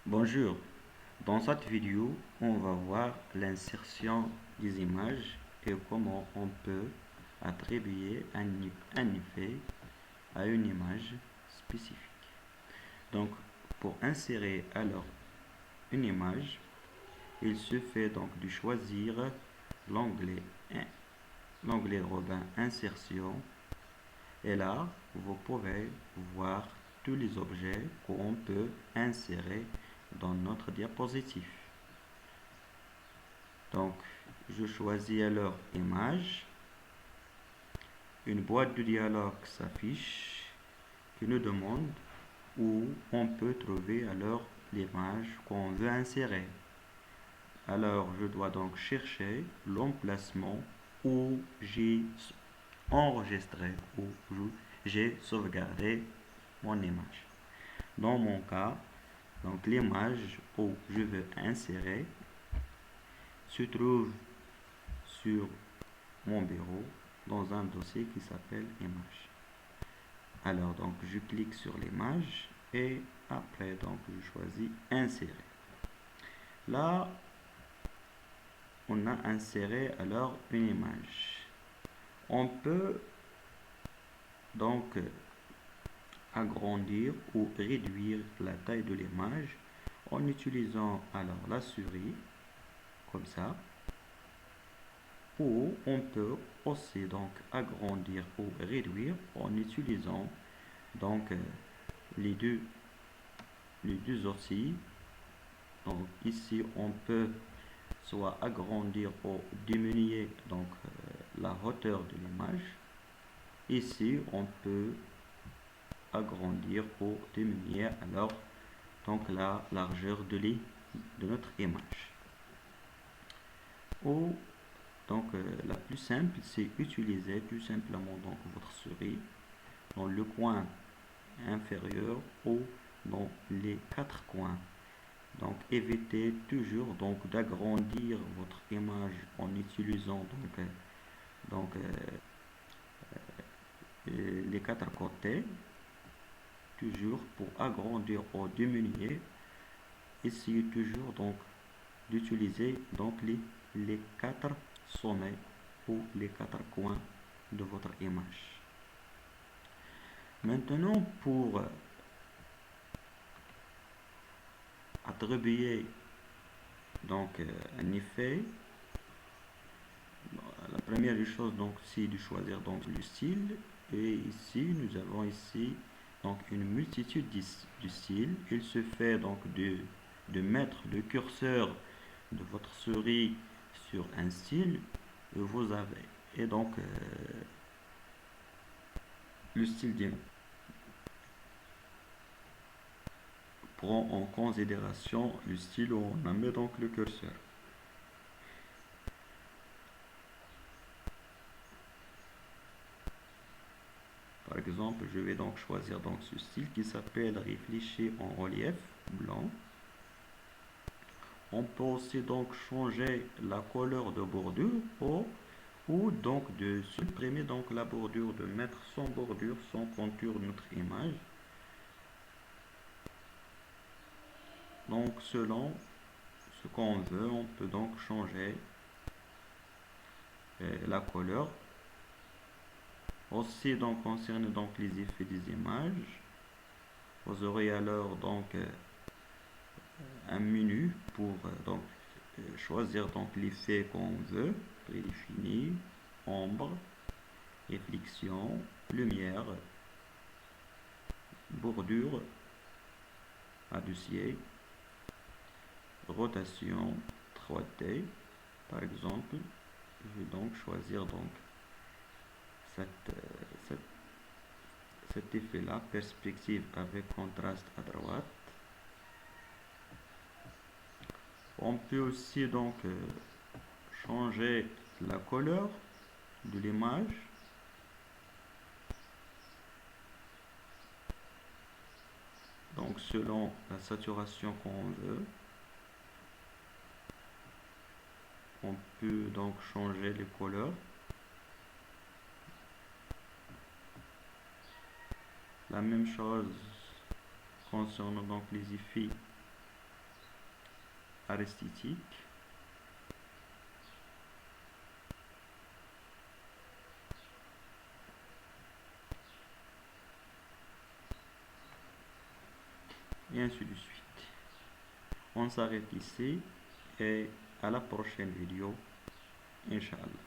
Bonjour, dans cette vidéo, on va voir l'insertion des images et comment on peut attribuer un effet à une image spécifique. Donc, pour insérer alors une image, il suffit donc de choisir l'onglet l'onglet Robin Insertion et là, vous pouvez voir tous les objets qu'on peut insérer dans notre diapositive. Donc, je choisis alors image. Une boîte de dialogue s'affiche qui nous demande où on peut trouver alors l'image qu'on veut insérer. Alors, je dois donc chercher l'emplacement où j'ai enregistré, où j'ai sauvegardé mon image. Dans mon cas, donc l'image où je veux insérer se trouve sur mon bureau dans un dossier qui s'appelle image. Alors donc je clique sur l'image et après donc je choisis insérer. Là on a inséré alors une image. On peut donc agrandir ou réduire la taille de l'image en utilisant alors la souris comme ça, ou on peut aussi donc agrandir ou réduire en utilisant donc les deux outils. Donc ici on peut soit agrandir ou diminuer donc la hauteur de l'image. Ici on peut agrandir ou diminuer alors donc la largeur de notre image. Ou donc la plus simple, c'est utiliser tout simplement donc votre souris dans le coin inférieur ou dans les quatre coins. Donc évitez toujours donc d'agrandir votre image en utilisant donc les quatre côtés. Toujours pour agrandir ou diminuer, essayez toujours donc d'utiliser donc les quatre sommets ou les quatre coins de votre image. Maintenant, pour attribuer donc un effet, la première chose donc c'est de choisir donc le style, et ici nous avons ici donc une multitude de styles. Il se fait donc de mettre le curseur de votre souris sur un style et vous avez donc le style prend en considération le style où on a mis donc le curseur. Par exemple, je vais donc choisir donc ce style qui s'appelle réfléchi en relief blanc. On peut aussi donc changer la couleur de bordure ou donc de supprimer donc la bordure, de mettre sans bordure, sans contour notre image. Donc selon ce qu'on veut, on peut donc changer la couleur. Aussi donc concernant donc les effets des images, vous aurez alors donc un menu pour donc choisir donc l'effet qu'on veut, prédéfini, ombre, réflexion, lumière, bordure, dossier, rotation, 3D. Par exemple, je vais donc choisir donc cet effet là, perspective avec contraste à droite. On peut aussi donc changer la couleur de l'image. Donc selon la saturation qu'on veut, on peut donc changer les couleurs. La même chose concernant donc les effets arithmétique. Et ainsi de suite. On s'arrête ici et à la prochaine vidéo, Inch'Allah.